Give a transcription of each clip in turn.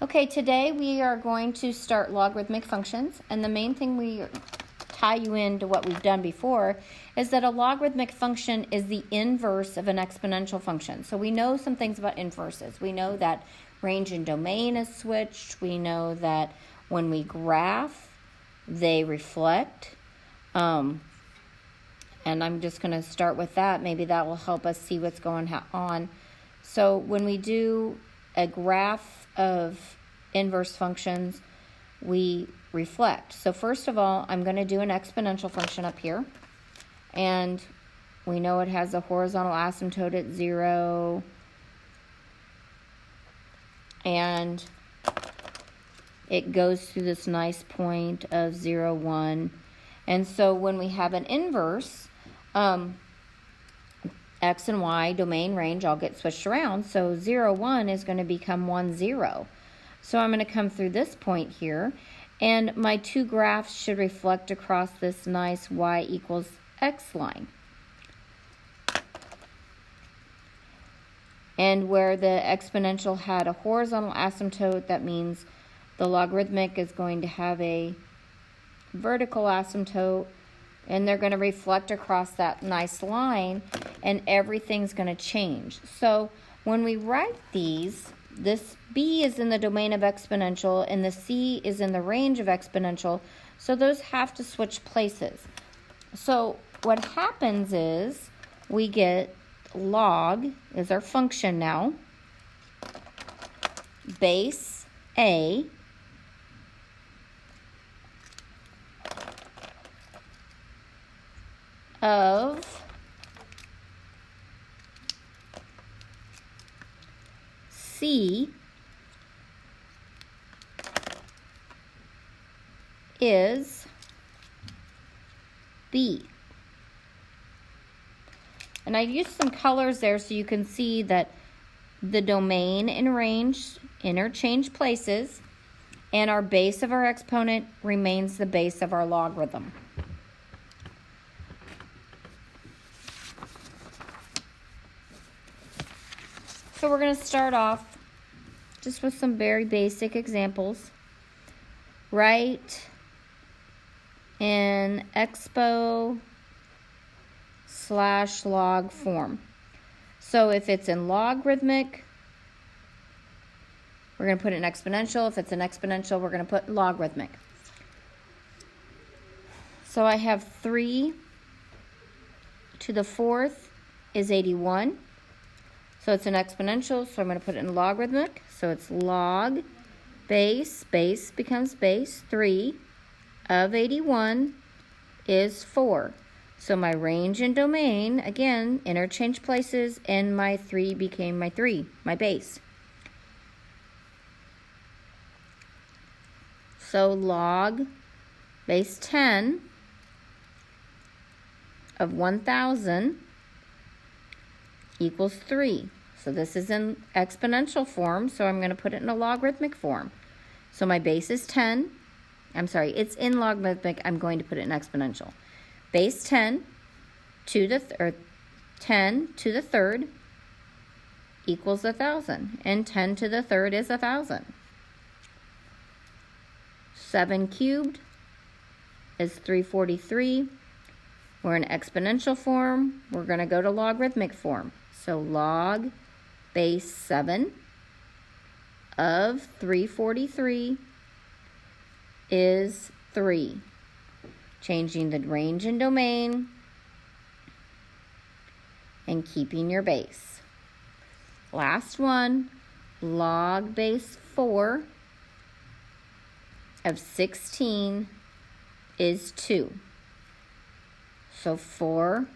Okay, today we are going to start logarithmic functions, and the main thing we tie you into what we've done before is that a logarithmic function is the inverse of an exponential function. So we know some things about inverses. We know that range and domain is switched. We know that when we graph, they reflect. And I'm just going to start with that. Maybe that will help us see what's going on. So when we do a graph of inverse functions, we reflect. So first of all, I'm going to do an exponential function up here. And we know it has a horizontal asymptote at 0. And it goes through this nice point of 0, 1. And so when we have an inverse, x and y, domain, range, all get switched around. So 0, 1 is going to become 1, 0. So I'm going to come through this point here, and my two graphs should reflect across this nice y equals x line. And where the exponential had a horizontal asymptote, that means the logarithmic is going to have a vertical asymptote, and they're going to reflect across that nice line, and everything's going to change. So when we write these, this b is in the domain of exponential, and the c is in the range of exponential, so those have to switch places. So what happens is we get log is our function now, base a of c is b. And I used some colors there so you can see that the domain and range interchange places, and our base of our exponent remains the base of our logarithm. So we're going to start off just with some very basic examples. Write in expo/log form. So if it's in logarithmic, we're going to put it in exponential. If it's an exponential, we're going to put logarithmic. So I have 3 to the 4th is 81. So it's an exponential, so I'm going to put it in logarithmic. So it's log base becomes base, 3 of 81 is 4. So my range and domain, again, interchange places, and my 3 became my 3, my base. So log base 10 of 1,000 equals 3. So this is in exponential form, so I'm going to put it in a logarithmic form. So my base is 10. It's in logarithmic. I'm going to put it in exponential. Base 10 to the 10 to the third equals 1,000, and 10 to the third is 1,000. 7 cubed is 343. We're in exponential form. We're going to go to logarithmic form. So log base 7 of 343 is 3. Changing the range and domain and keeping your base. Last one, log base 4 of 16 is 2. So 4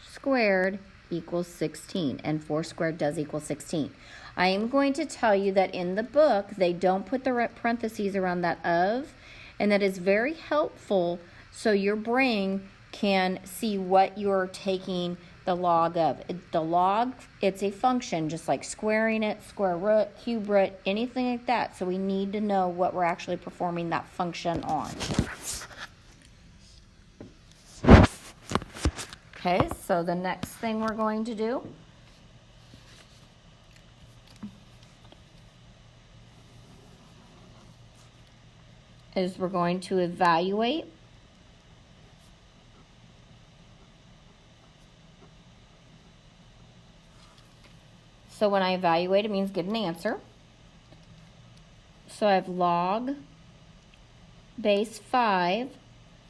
squared equals 16, and 4 squared does equal 16. I am going to tell you that in the book, they don't put the parentheses around that of, and that is very helpful so your brain can see what you're taking the log of. The log, it's a function, just like squaring it, square root, cube root, anything like that. So we need to know what we're actually performing that function on. Okay, so the next thing we're going to do is we're going to evaluate. So when I evaluate, it means get an answer. So I have log base 5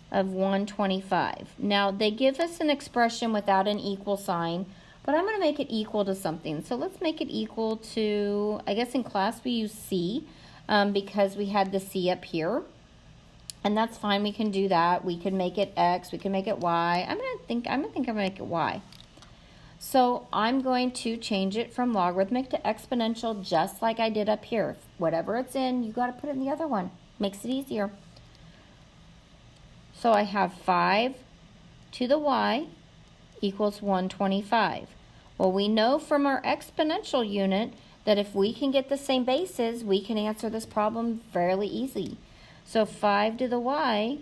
of 125. Now, they give us an expression without an equal sign, but I'm going to make it equal to something. So let's make it equal to, I guess in class we use C because we had the C up here. And that's fine, we can do that. We can make it X, we can make it Y. I'm gonna make it Y. So I'm going to change it from logarithmic to exponential just like I did up here. Whatever it's in, you gotta put it in the other one. Makes it easier. So I have 5 to the Y equals 125. Well, we know from our exponential unit that if we can get the same bases, we can answer this problem fairly easy. So 5 to the Y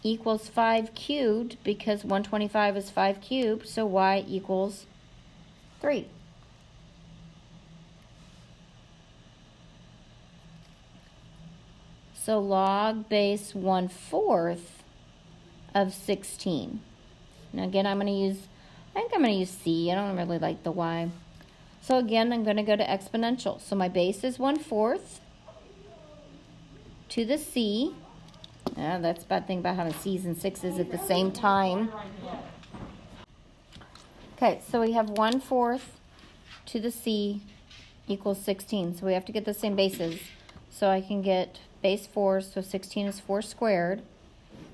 equals 5 cubed because 125 is 5 cubed, so Y equals 3. So log base 1/4 of 16. Now again, I think I'm going to use C. I don't really like the Y. So again, I'm going to go to exponential. So my base is 1/4 to the C. That's the bad thing about having C's and 6's at the same time. Okay, so we have 1/4 to the C equals 16. So we have to get the same bases. So I can get base 4, so 16 is 4 squared.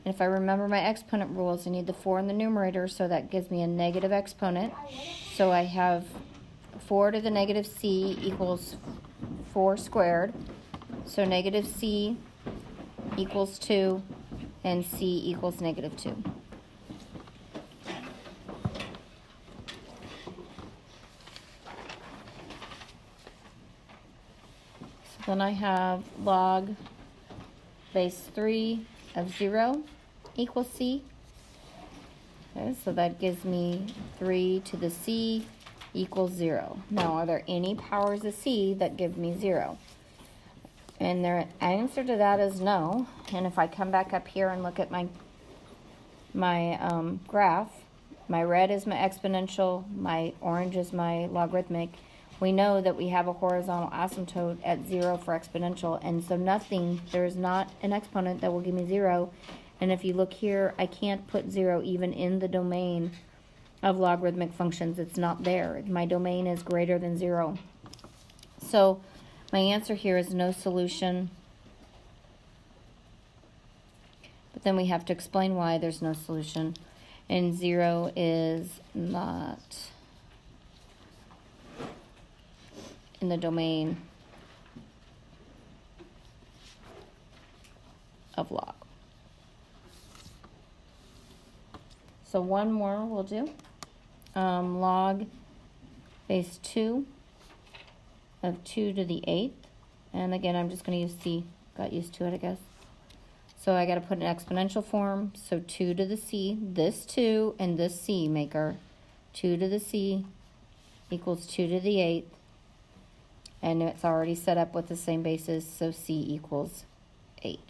And if I remember my exponent rules, I need the 4 in the numerator, so that gives me a negative exponent. So I have 4 to the negative C equals 4 squared. So negative C equals 2, and C equals negative 2. So then I have log base 3 of 0 equals C. Okay, so that gives me 3 to the C equals 0. Now, are there any powers of C that give me 0? And the answer to that is no. And if I come back up here and look at my graph, my red is my exponential, my orange is my logarithmic. We know that we have a horizontal asymptote at 0 for exponential, and so there is not an exponent that will give me 0. And if you look here, I can't put 0 even in the domain of logarithmic functions. It's not there. My domain is greater than 0. So my answer here is no solution. But then we have to explain why there's no solution. And 0 is not in the domain of log. So one more we'll do. Log base 2 of 2 to the 8th. And again, I'm just going to use C. Got used to it, I guess. So I got to put an exponential form. So 2 to the C, this 2 and this C make our 2 to the C equals 2 to the 8th. And it's already set up with the same basis, so C equals 8.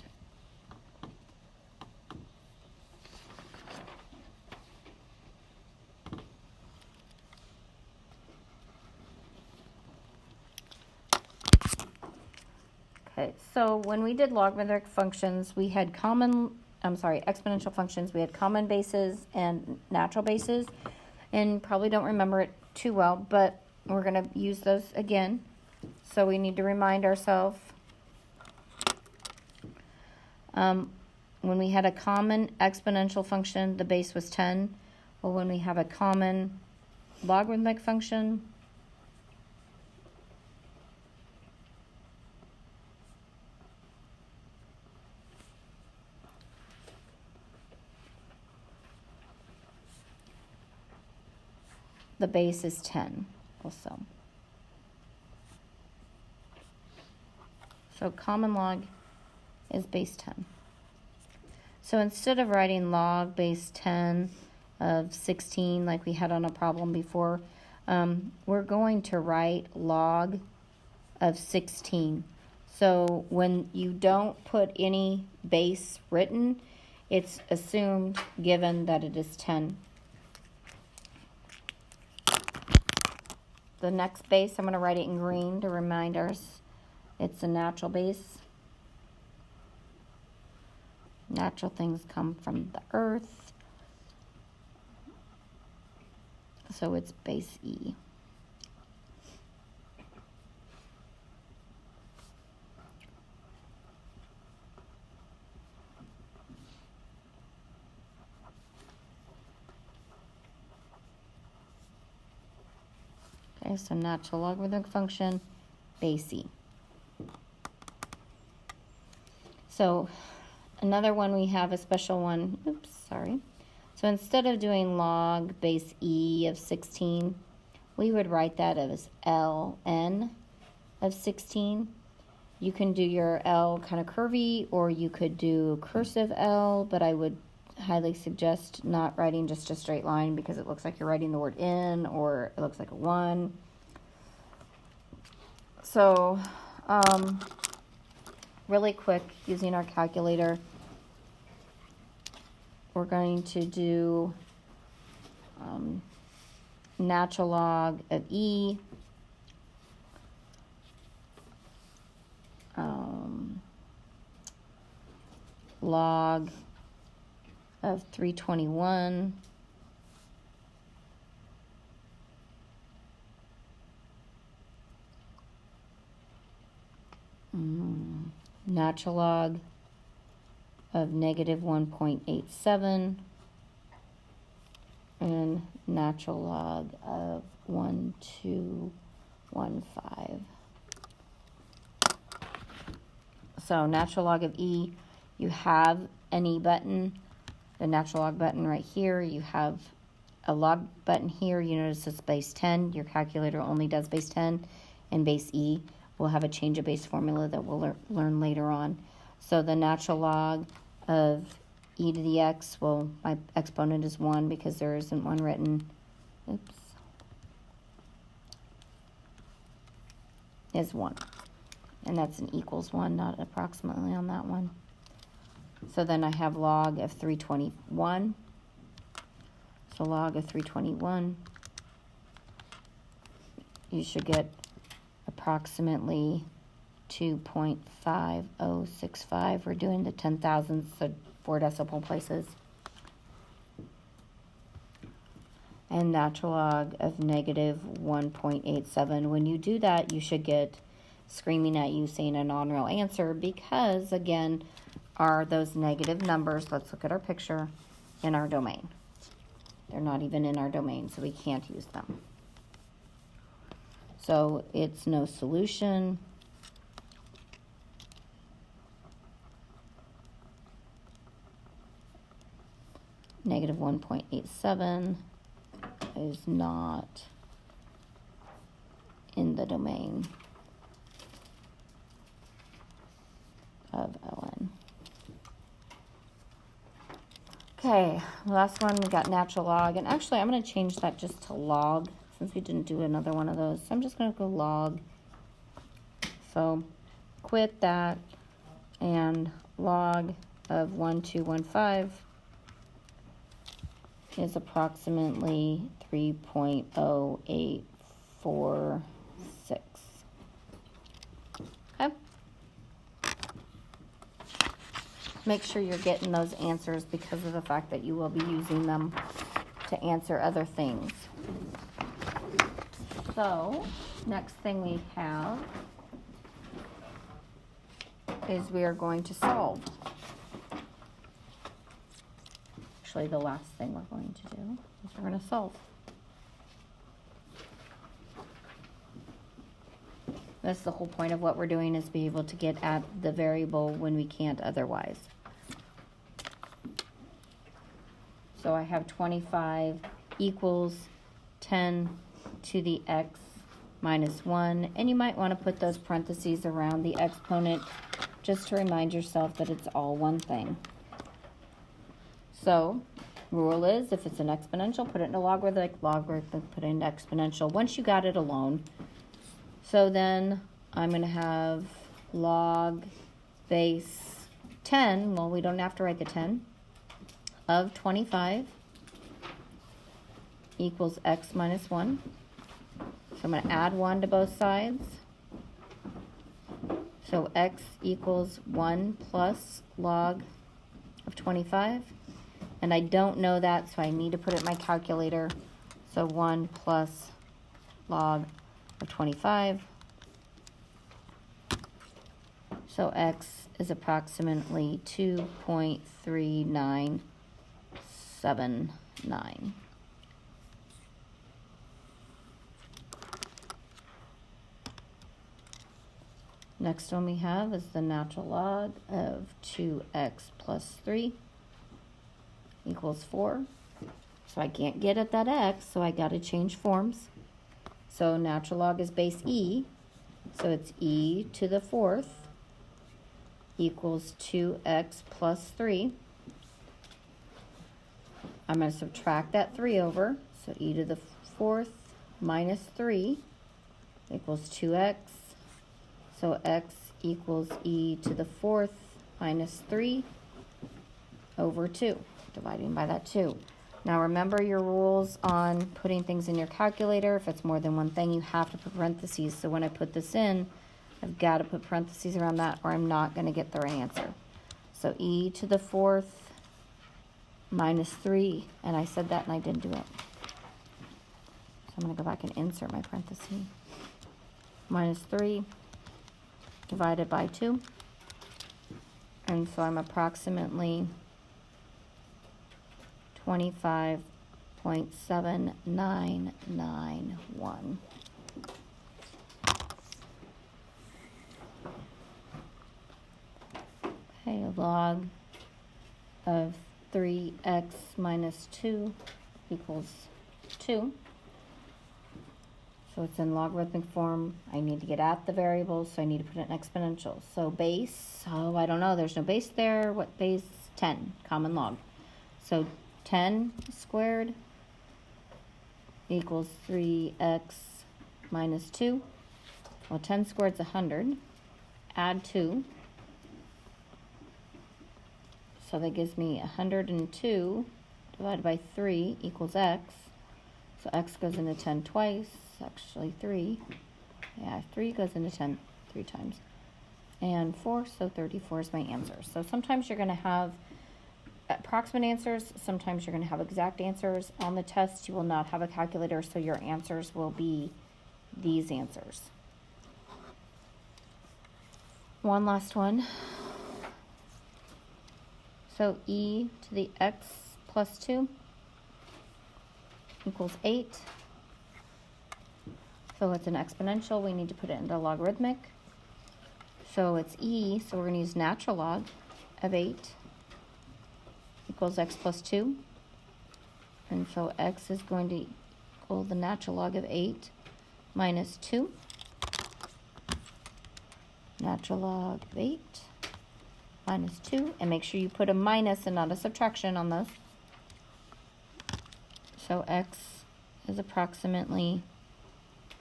Okay, so when we did logarithmic functions, we had exponential functions, we had common bases and natural bases, and probably don't remember it too well, but we're going to use those again. So we need to remind ourselves when we had a common exponential function, the base was 10. Well, when we have a common logarithmic function, the base is 10 also. So common log is base 10. So instead of writing log base 10 of 16 like we had on a problem before, we're going to write log of 16. So when you don't put any base written, it's assumed given that it is 10. The next base, I'm going to write it in green to remind us it's a natural base. Natural things come from the earth. So it's base E. Okay, so natural logarithmic function, base E. So another one, we have a special one. Oops, sorry. So instead of doing log base E of 16, we would write that as ln of 16. You can do your L kind of curvy, or you could do cursive L, but I would highly suggest not writing just a straight line because it looks like you're writing the word in, or it looks like a 1. So really quick, using our calculator, we're going to do natural log of E, log of 321, natural log of negative 1.87, and natural log of 1215. So natural log of E, you have an E button, the natural log button right here. You have a log button here. You notice it's base 10. Your calculator only does base 10, and base E will have a change of base formula that we'll learn later on. So the natural log of e to the x, well, my exponent is 1 because there isn't one written. Oops. Is 1. And that's an equals 1, not approximately on that one. So then I have log of 321. So log of 321, you should get approximately 2.5065. We're doing the 10,000ths, so 4 decimal places. And natural log of negative 1.87. When you do that, you should get screaming at you saying a non-real answer because, again, are those negative numbers, let's look at our picture, in our domain. They're not even in our domain, so we can't use them. So it's no solution. Negative 1.87 is not in the domain of ln. Okay, last one, we got natural log. And actually, I'm going to change that just to log since we didn't do another one of those. So I'm just going to go log. So quit that, and log of 1215 is approximately 3.0846. Okay. Make sure you're getting those answers because of the fact that you will be using them to answer other things. So, next thing we have is we are going to solve. Actually, the last thing we're going to do is we're going to solve. That's the whole point of what we're doing, is be able to get at the variable when we can't otherwise. So I have 25 equals 10 to the x minus 1. And you might want to put those parentheses around the exponent just to remind yourself that it's all one thing. So, rule is, if it's an exponential, put it in a logarithmic, put it in exponential, once you got it alone. So then I'm going to have log base 10, well, we don't have to write the 10, of 25 equals x minus 1. So I'm going to add 1 to both sides. So x equals 1 plus log of 25. And I don't know that, so I need to put it in my calculator. So 1 plus log of 25. So x is approximately 2.3979. Next one we have is the natural log of 2x plus 3 equals 4. So I can't get at that x, so I got to change forms. So natural log is base e, so it's e to the 4th equals 2x plus 3. I'm going to subtract that 3 over, so e to the 4th minus 3 equals 2x. So x equals e to the 4th minus 3 over 2, dividing by that 2. Now remember your rules on putting things in your calculator. If it's more than one thing, you have to put parentheses. So when I put this in, I've got to put parentheses around that or I'm not going to get the right answer. So e to the 4th minus 3, and I said that and I didn't do it. So I'm going to go back and insert my parentheses. Minus 3 divided by 2. And so I'm approximately 25.7991. Okay, log of 3x minus 2 equals 2. So it's in logarithmic form. I need to get at the variables, so I need to put it in exponential. So base, oh, I don't know, there's no base there. What base? 10, common log. So 10 squared equals 3x minus 2. Well, 10 squared is 100. Add 2. So that gives me 102 divided by 3 equals x. So x goes into 10 twice. Actually 3. Yeah, 3 goes into 10 3 times. And 4, so 34 is my answer. So sometimes you're going to have approximate answers. Sometimes you're going to have exact answers. On the test, you will not have a calculator, so your answers will be these answers. One last one. So e to the x plus 2 equals 8. So it's an exponential. We need to put it into logarithmic. So it's e, so we're going to use natural log of 8 equals x plus 2. And so x is going to equal the natural log of 8 minus 2. Natural log of 8 minus 2. And make sure you put a minus and not a subtraction on those. So x is approximately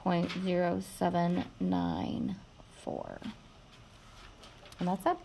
0.0794. And that's it.